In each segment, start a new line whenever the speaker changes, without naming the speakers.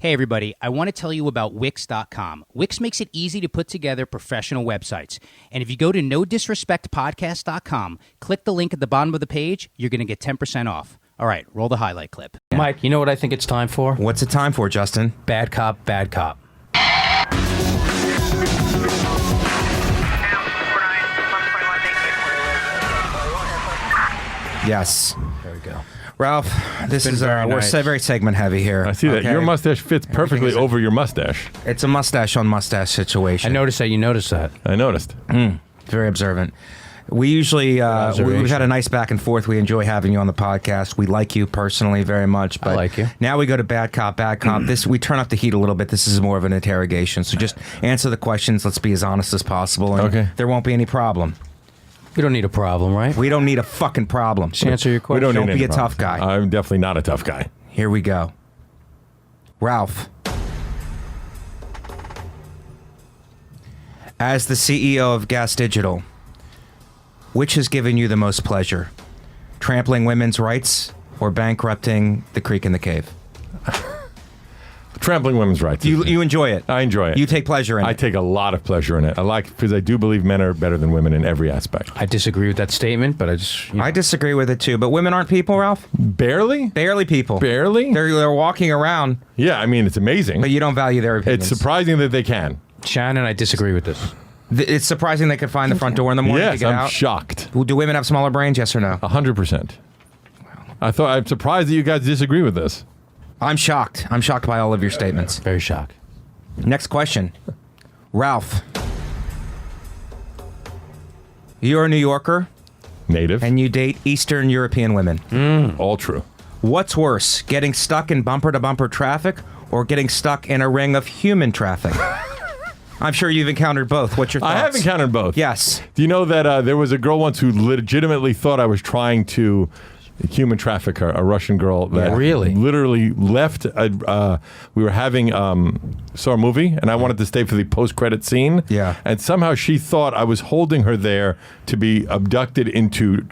Hey everybody, I want to tell you about Wix.com. Wix makes it easy to put together professional websites. And if you go to NoDisrespectPodcast.com, click the link at the bottom of the page, you're going to get 10% off. All right, roll the highlight clip.
Mike, you know what I think it's time for?
What's it time for, Justin?
Bad cop, bad cop.
Yes.
There we go.
Ralph, this is
nice.
we're very segment heavy here.
I see that. Your mustache fits perfectly over your mustache.
It's a mustache on mustache situation.
I noticed that you noticed that.
I noticed.
Very observant. We usually we've had a nice back and forth. We enjoy having you on the podcast. We like you personally very much. But
I like you.
Now we go to bad cop, bad cop. We turn up the heat a little bit. This is more of an interrogation. So just answer the questions. Let's be as honest as possible. And
Okay.
there won't be any problem.
We don't need a problem, right?
We don't need a fucking problem.
Just answer your question.
We don't need
be
any
a tough
problems.
guy.
I'm definitely not a tough guy.
Here we go. Ralph, as the CEO of Gas Digital, which has given you the most pleasure? Trampling women's rights or bankrupting the creek in the cave?
Trampling women's rights.
You enjoy it.
I enjoy it.
You take pleasure in it.
I take a lot of pleasure in it. I like it because I do believe men are better than women in every aspect.
I disagree with that statement, but I just...
I disagree with it too, but women aren't people, Ralph.
Barely?
Barely people.
Barely?
They're walking around,
Yeah, I mean, it's amazing.
but you don't value their opinions.
It's surprising that they can.
Shannon, I disagree with this.
It's surprising they could find the front door in the morning to
Yes,
get
I'm
out.
shocked.
Do women have smaller brains? Yes or no?
100%. I'm surprised that you guys disagree with this.
I'm shocked. I'm shocked by all of your statements.
Very shocked.
Next question. Ralph, you're a New Yorker
Native.
and you date Eastern European women.
All true.
What's worse, getting stuck in bumper-to-bumper traffic or getting stuck in a ring of human traffic? I'm sure you've encountered both. What's your thoughts?
I have encountered both.
Yes.
Do you know that there was a girl once who legitimately thought I was trying to human traffic her, a Russian girl that
Really?
literally left. We were having saw a movie, and I wanted to stay for the post-credit scene.
Yeah.
And somehow she thought I was holding her there to be abducted into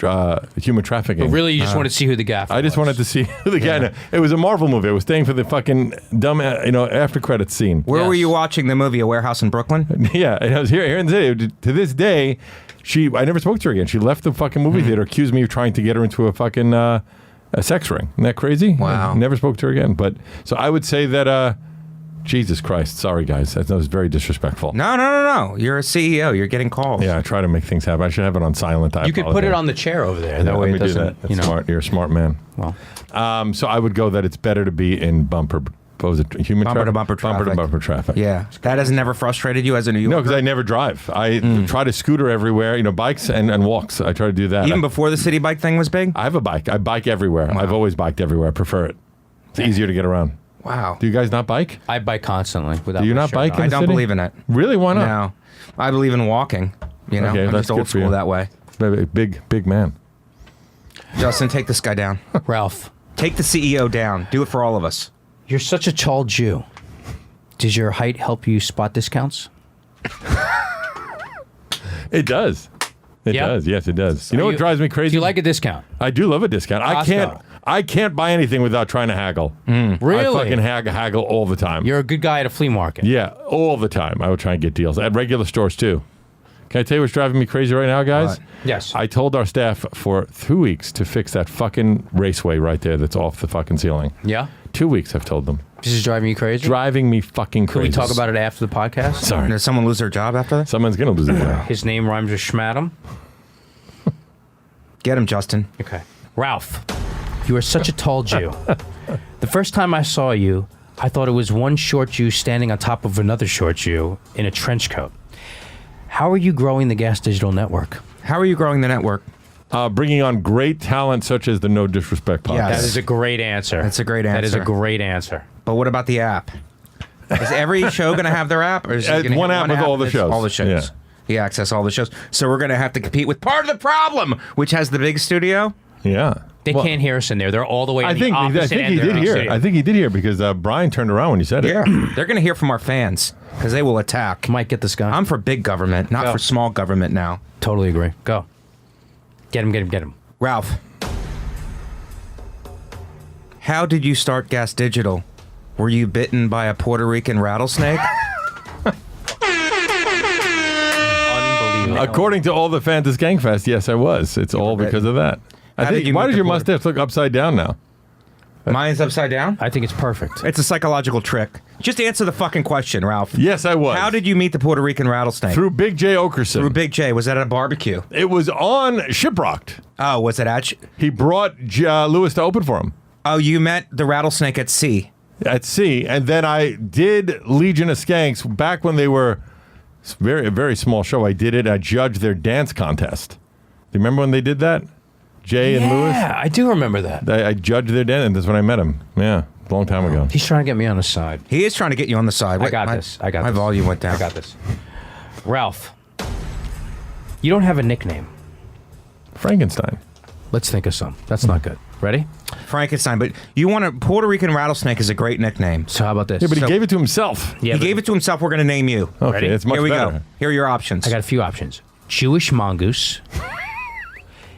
human trafficking.
But really, you just wanted to see who the gaffer
I just
was.
wanted to see the guy. It was a Marvel movie. I was staying for the fucking dumb, after credit scene.
Where
Yes.
were you watching the movie? A Warehouse in Brooklyn?
Yeah, and I was here in the city. To this day, I never spoke to her again. She left the fucking movie theater, accused me of trying to get her into a fucking a sex ring. Isn't that crazy?
Wow.
I never spoke to her again. But so I would say that. Jesus Christ! Sorry, guys. That was very disrespectful.
No. You're a CEO. You're getting calls.
Yeah, I try to make things happen. I should have it on silent.
You could put it on the chair over there. That
Let
way
me
it
do
doesn't,
that. That's smart. You're a smart man.
Well,
So I would go that it's better to be in bumper. What was it? Human
Bumper-to-bumper traffic.
Bumper-to-bumper traffic.
Yeah. That has never frustrated you as a New Yorker?
No, because I never drive. I try to scooter everywhere. Bikes and walks. I try to do that.
Even before the city bike thing was big?
I have a bike. I bike everywhere.
Wow.
I've always biked everywhere. I prefer it. It's easier to get around.
Wow.
Do you guys not bike?
I bike constantly without
Do you
my
not
shirt
bike
on.
in
I
the
don't
city?
believe in it.
Really? Why not?
No. I believe in walking.
Okay,
I'm
that's
just old
good for
school
you.
that way.
Big man.
Justin, take this guy down.
Ralph,
Take the CEO down. Do it for all of us.
you're such a tall Jew. Does your height help you spot discounts?
It does. It
Yeah?
does. Yes, it does. You know what drives me crazy?
Do you like a discount?
I do love a discount.
Costco.
I can't buy anything without trying to haggle.
Really?
I fucking haggle all the time.
You're a good guy at a flea market.
Yeah, all the time. I would try and get deals at regular stores too. Can I tell you what's driving me crazy right now, guys?
What?
Yes.
I told our staff for 2 weeks to fix that fucking raceway right there that's off the fucking ceiling.
Yeah?
2 weeks I've told them.
This is driving you crazy?
Driving me fucking
Can
crazy.
we talk about it after the podcast?
Sorry.
Does someone lose their job after this?
Someone's going to lose it.
His name rhymes with Schmadam.
Get him, Justin.
Okay. Ralph, you are such a tall Jew. The first time I saw you, I thought it was one short Jew standing on top of another short Jew in a trench coat. How are you growing the Gas Digital Network?
How are you growing the network?
Bringing on great talent such as the No Disrespect podcast.
Yes.
That is a great answer.
That's a great
That is a
answer.
great answer.
But what about the app? Is every show going to have their app? Or is it gonna
One
have
app with all the
that's
shows.
All the shows.
Yeah.
You access all the shows. So we're going to have to compete with Part of the Problem, which has the big studio.
Yeah.
They
Well,
can't hear us in there. They're all the way on
I
the
think
opposite
he
end of
did
the
hear.
studio.
I think he did hear because Brian turned around when you said it.
Yeah. They're going to hear from our fans because they will attack.
Might get this guy.
I'm for big government, not
Go.
for small government now.
Totally agree. Go. Get him.
Ralph, how did you start Gas Digital? Were you bitten by a Puerto Rican rattlesnake?
Unbelievable.
According to all the fans of Skank Fest, yes, I was. It's all because of that.
How did you
Why
meet
does
the
your
Puerto-
mustache look upside down now?
Mine's upside down?
I think it's perfect.
It's a psychological trick. Just answer the fucking question, Ralph.
Yes, I was.
How did you meet the Puerto Rican rattlesnake?
Through Big J Okerson.
Through Big J. Was that at a barbecue?
It was on Shiprocked.
Oh, was it at...
He brought Lewis to open for him
Oh, you met the rattlesnake at sea.
at sea, and then I did Legion of Skanks back when they were a very small show. I did it. I judged their dance contest. Do you remember when they did that? Jay and Lewis?
Yeah, I do remember that.
I judged their dance, and that's when I met him. Yeah, a long time ago.
He's trying to get me on his side.
He is trying to get you on the side.
I got this.
My volume went down.
I got this. Ralph, you don't have a nickname.
Frankenstein.
Let's think of some. That's not good. Ready?
Frankenstein, but you want a Puerto Rican rattlesnake is a great nickname.
So how about this?
Yeah, but he
So-
gave it to himself.
Yeah,
He
but
gave it to himself. We're going to name you.
Okay,
Ready?
it's much
Here we
better.
go. Here are your options.
I got a few options. Jewish mongoose,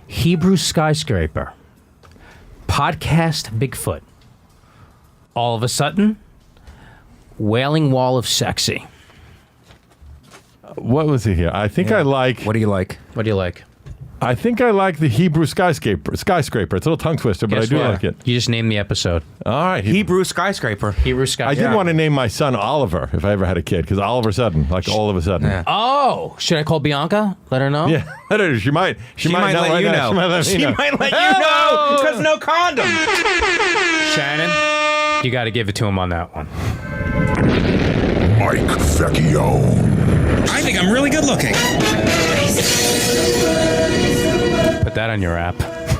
Hebrew skyscraper, podcast Bigfoot, all of a sudden, wailing wall of sexy.
What was it here? I think I like.
What do you like?
What do you like?
I think I like the Hebrew skyscraper. It's a little tongue twister, but
Guess
I do
what?
like it.
You just named the episode.
All right.
Hebrew skyscraper.
Hebrew
I
skyscraper.
did want to name my son Oliver if I ever had a kid, because Oliver Sutton, like all of a sudden.
Yeah.
Oh, should I call Bianca? Let her know?
Yeah, she might. She
might
know
let
right
you
now.
know.
She might let me
She
know.
might let you know because no condom.
Shannon, you got to give it to him on that one.
Mike Vecchione.
I think I'm really good looking.
Put that on your app.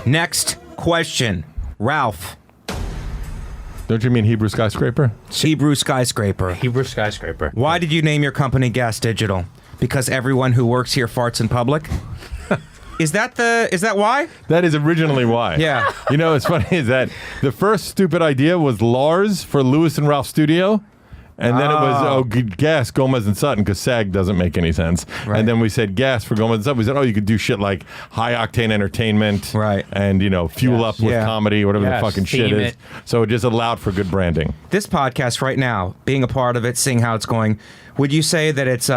Next question, Ralph.
Don't you mean Hebrew skyscraper?
Hebrew skyscraper.
Hebrew skyscraper.
Why did you name your company Gas Digital? Because everyone who works here farts in public? Is that why?
That is originally why.
Yeah.
You know, what's funny is that the first stupid idea was Lars for Lewis and Ralph Studio. And then it was, gas, Gomez and Sutton, because SAG doesn't make any sense.
Right.
And then we said gas for Gomez and Sutton. We said, you could do shit like high-octane entertainment.
Right.
And, fuel up with
Yeah.
comedy, whatever
Yes.
the fucking shit
Theme
is.
it.
So it just allowed for good branding.
This podcast right now, being a part of it, seeing how it's going, would you say that it's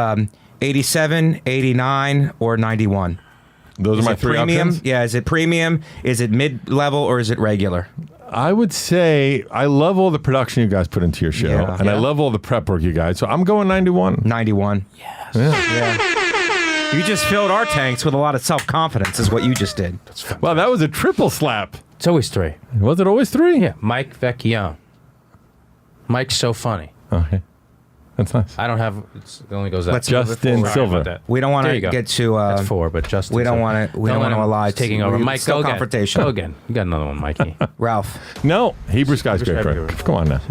87, 89, or 91?
Those
Is
are my
it
three
premium?
options.
Yeah, is it premium? Is it mid-level, or is it regular?
I would say I love all the production you guys put into your show.
Yeah.
And I love all the prep work you guys. So I'm going 91.
91.
Yes.
Yeah. You just filled our tanks with a lot of self-confidence is what you just did.
Wow, that was a triple slap.
It's always three.
Was it always three?
Yeah, Mike Vecchione. Mike's so funny.
Okay. That's nice.
I don't have. It only goes up.
Let's move it
Justin
forward.
Silver.
About that.
We don't want
There
to
you go.
get to...
That's four, but Justin.
we don't
Silver.
wanna- we don't
let
wanna
him-
lie
it's taking over.
we-
Mike,
still
go again.
confrontation.
Go again. You got another one, Mikey.
Ralph,
No, Hebrew skyscraper.
skyscraper.
Come on now.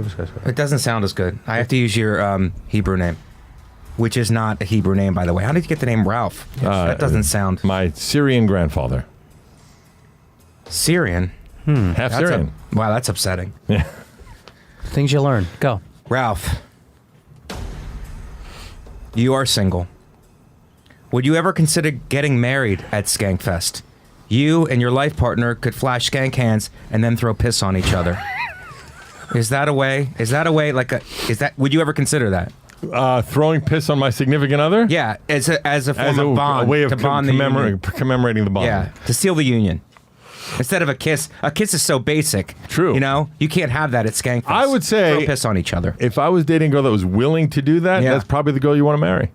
it doesn't sound as good. I have to use your Hebrew name, which is not a Hebrew name, by the way. How did you get the name Ralph? That doesn't sound...
My Syrian grandfather.
Syrian.
Half
That's
Syrian.
wow, that's upsetting.
Yeah.
Things you learn. Go.
Ralph, you are single. Would you ever consider getting married at Skank Fest? You and your life partner could flash skank hands and then throw piss on each other. Is that a way? Would you ever consider that?
Throwing piss on my significant other?
Yeah, as a form of bond,
a way of
to bond the union.
commemorating the bond.
Yeah, to seal the union. Instead of a kiss is so basic.
True.
You can't have that at Skank Fest.
I would say-
throw piss on each other.
If I was dating a girl that was willing to do that,
Yeah.
that's probably the girl you want to marry.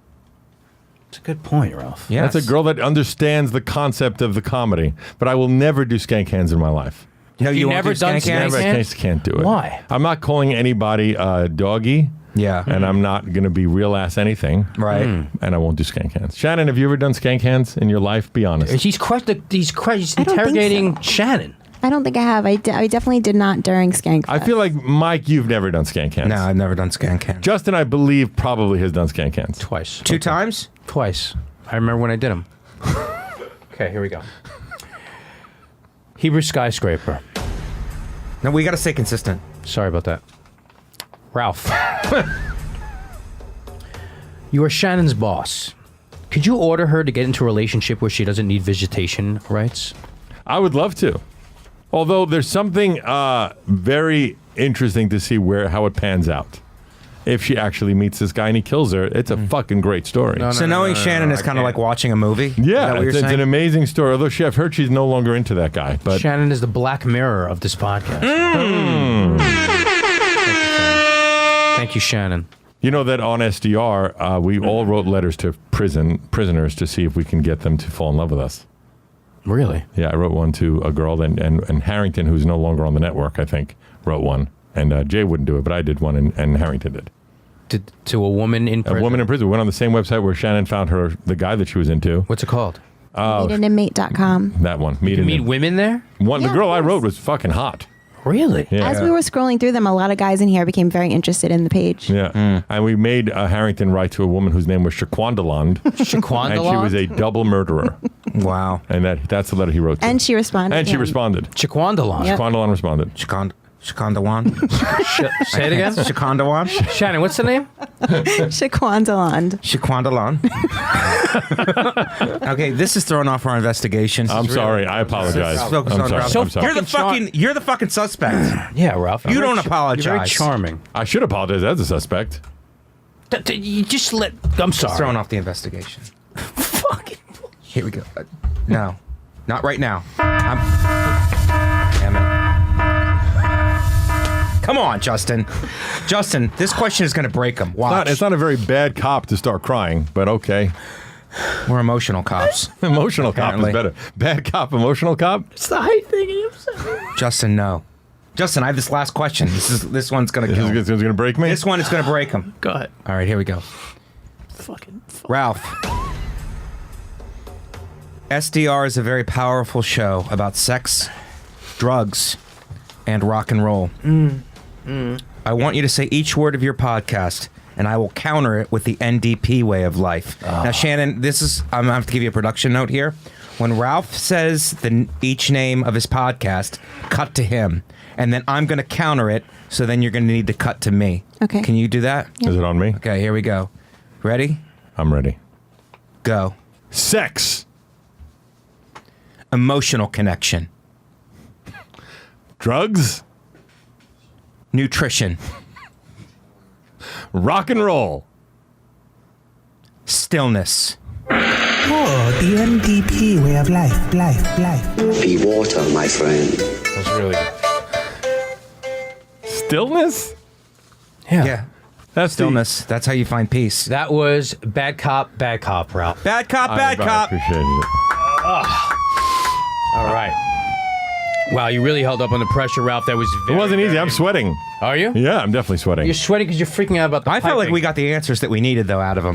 It's a good point, Ralph.
Yes.
That's a girl that understands the concept of the comedy. But I will never do skank hands in my life.
No,
You
won't
never
do
done
skank hands?
skank
I
hands?
can't do it.
Why?
I'm not calling anybody doggy.
Yeah.
And I'm not going to be real ass anything.
Right.
And I won't do skank hands. Shannon, have you ever done skank hands in your life? Be honest.
He's
I don't think
interrogating
so.
Shannon.
I don't think I have. I definitely did not during Skank
I
Fest.
feel like, Mike, you've never done skank hands.
No, I've never done skank hands.
Justin, I believe, probably has done skank hands.
Twice.
Two times?
Twice. I remember when I did them. Okay, here we go. Hebrew skyscraper.
No, we got to stay consistent.
Sorry about that. Ralph. You are Shannon's boss. Could you order her to get into a relationship where she doesn't need visitation rights?
I would love to. Although there's something very interesting to see how it pans out. If she actually meets this guy and he kills her, it's a fucking great story.
So knowing Shannon is kind of like watching a movie? Is that
Yeah,
what you're
it's
saying?
an amazing story. Although I've heard she's no longer into that guy. But
Shannon is the Black Mirror of this podcast. Thank you, Shannon.
you know that on SDR, we all wrote letters to prisoners to see if we can get them to fall in love with us.
Really?
Yeah, I wrote one to a girl, and Harrington, who's no longer on the network, I think, wrote one. And Jay wouldn't do it, but I did one, and Harrington did.
To a woman in prison?
A woman in prison. We went on the same website where Shannon found the guy that she was into.
What's it called?
Meetinmate.com.
That one.
You meet women there?
The
Yeah,
girl
of
I
course.
wrote was fucking hot.
Really?
Yeah.
As we were scrolling through them, a lot of guys in here became very interested in the page.
Yeah. And we made Harrington write to a woman whose name was Shaquandaland. And she was a double murderer.
Wow.
And that's the letter he wrote to.
And she responded.
And she
yeah.
responded.
Shaquandaland.
Yep.
Shaquandaland responded.
Shakondawan?
Say it again?
Shakondawan?
Shannon, what's the name?
Shaquandaland.
Shaquandalan. Okay, this is throwing off our investigation.
I'm sorry. I apologize.
Focus
I'm
on
sorry.
Ralph.
I'm sorry.
You're the fucking suspect.
Yeah, Ralph.
You don't apologize.
You're very charming.
I should apologize as a suspect.
You just let... I'm sorry.
Throwing off the investigation.
Fucking...
Here we go. No. Not right now. Damn it. Come on, Justin. Justin, this question is going to break him. Watch.
It's not a very bad cop to start crying, but okay.
We're emotional cops.
Emotional
Apparently.
cop is better. Bad cop, emotional cop?
It's the height thing.
Justin, no. Justin, I have this last question. This one's going to kill him.
This is going to break me?
This one is going to break him.
Go ahead.
All right, here we go.
Fucking...
Ralph. SDR is a very powerful show about sex, drugs, and rock and roll. I want you to say each word of your podcast, and I will counter it with the NDP way of life. Now, Shannon, I'm going to have to give you a production note here. When Ralph says each name of his podcast, cut to him, and then I'm going to counter it, so then you're going to need to cut to me.
Okay.
Can you do that?
Is it on me?
Okay, here we go. Ready?
I'm ready.
Go.
Sex.
Emotional connection.
Drugs.
Nutrition.
Rock and roll.
Stillness.
Oh, the MDP way of life.
Be water, my friend.
That's really good.
Stillness?
Yeah.
That's
Stillness. That's how you find peace.
That was Bad Cop, Ralph.
Bad cop, bad
I
cop.
appreciate it.
All right. Wow, you really held up on the pressure, Ralph. That was
It
very,
wasn't easy.
very-
I'm sweating.
Are you?
Yeah, I'm definitely sweating.
You're sweating because you're freaking out about the
I felt like
piping.
we got the answers that we needed, though, out of him.